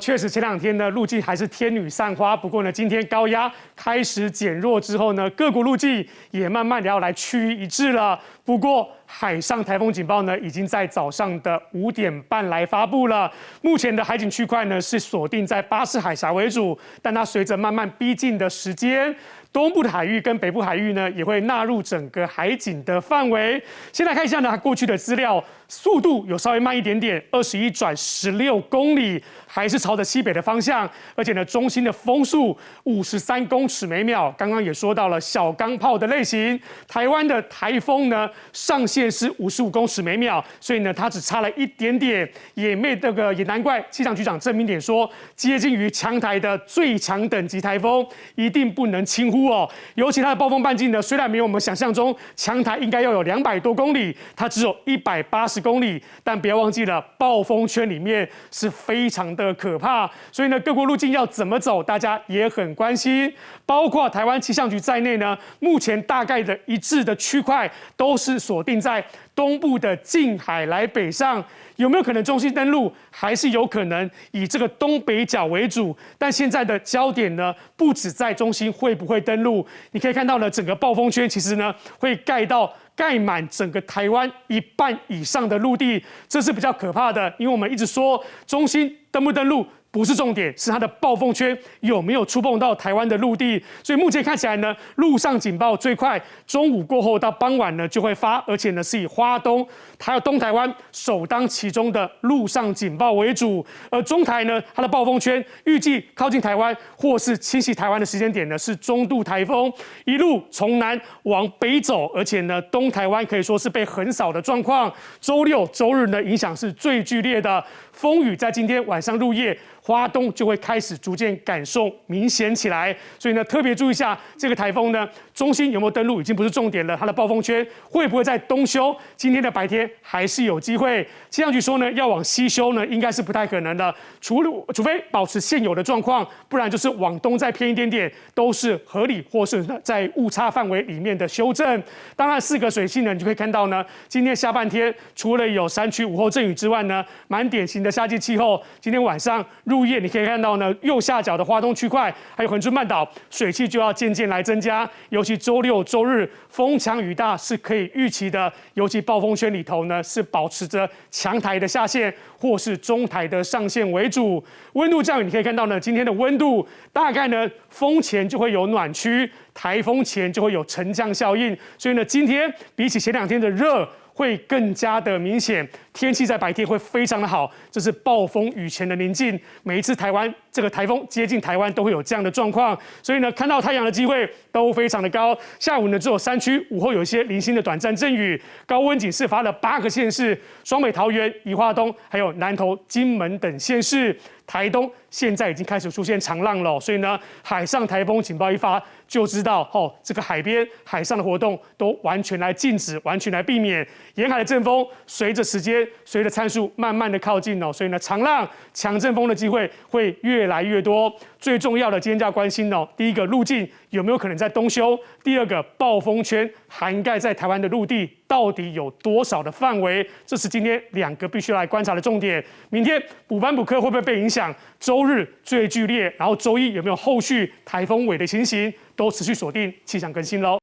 确实，前两天呢，路径还是天女散花。不过呢，今天高压开始减弱之后呢，各国路径也慢慢的要来趋于一致了。不过，海上台风警报呢，已经在早上的5点半来发布了。目前的海警区块呢，是锁定在巴士海峡为主，但它随着慢慢逼近的时间，东部的海域跟北部海域呢，也会纳入整个海警的范围。先来看一下呢，过去的资料，速度有稍微慢一点点，21转16公里，还是朝着西北的方向，而且呢，中心的风速53公尺每秒。刚刚也说到了小钢炮的类型，台湾的台风呢，上限是55公尺每秒，所以呢，它只差了一点点，也难怪气象局长郑明典说，接近于强台的最强等级台风，一定不能轻忽哦。尤其它的暴风半径呢，虽然没有我们想象中强台应该要有200多公里，它只有180公里，但不要忘记了，暴风圈里面是非常的可怕，所以呢，各国路径要怎么走，大家也很关心。包括台湾气象局在内呢，目前大概的一致的区块都是锁定在东部的近海来北上，有没有可能中心登陆？还是有可能以这个东北角为主，但现在的焦点呢，不止在中心会不会登陆。你可以看到呢，整个暴风圈其实呢，会盖满整个台湾1半以上的陆地，这是比较可怕的，因为我们一直说中心登不登陆不是重点，是它的暴风圈有没有触碰到台湾的陆地。所以目前看起来呢，陆上警报最快中午过后到傍晚呢就会发，而且呢是以花东还有东台湾首当其冲的陆上警报为主。而中台呢，它的暴风圈预计靠近台湾或是侵袭台湾的时间点呢是中度台风，一路从南往北走，而且呢东台湾可以说是被横扫的状况。周六周日呢影响是最剧烈的，风雨在今天晚上入夜，花东就会开始逐渐感受明显起来，所以呢，特别注意一下这个台风呢，中心有没有登陆已经不是重点了，它的暴风圈会不会在东修？今天的白天还是有机会。气象局说呢，要往西修呢，应该是不太可能的，除非保持现有的状况，不然就是往东再偏一点点，都是合理或是在误差范围里面的修正。当然，4个水系呢，你就可以看到呢，今天下半天除了有山区午后阵雨之外呢，蛮典型的夏季气候。今天晚上入夜，你可以看到呢，右下角的花东区块，还有恒春半岛水汽就要渐渐来增加，尤其周六周日风强雨大是可以预期的，尤其暴风圈里头呢是保持着强台的下限或是中台的上限为主。温度降雨，你可以看到呢，今天的温度大概呢风前就会有暖区，台风前就会有沉降效应，所以呢，今天比起前2天的热会更加的明显，天气在白天会非常的好，这是暴风雨前的宁静。每一次台湾这个台风接近台湾，都会有这样的状况，所以呢，看到太阳的机会都非常的高。下午呢，只有山区午后有一些零星的短暂阵雨。高温警示发了8个县市，双北、桃园、宜花东，还有南投、金门等县市。台东现在已经开始出现长浪了，所以呢，海上台风警报一发，就知道这个海边海上的活动都完全来禁止，完全来避免。沿海的阵风随着时间、随着参数慢慢的靠近所以呢，长浪、强阵风的机会会越来越多。最重要的，今天就要关心第一个路径有没有可能在东修；第二个，暴风圈涵盖在台湾的陆地到底有多少的范围？这是今天2个必须来观察的重点。明天补班补课会不会被影响？周日最剧烈，然后周一有没有后续台风尾的情形？都持续锁定气象更新喽。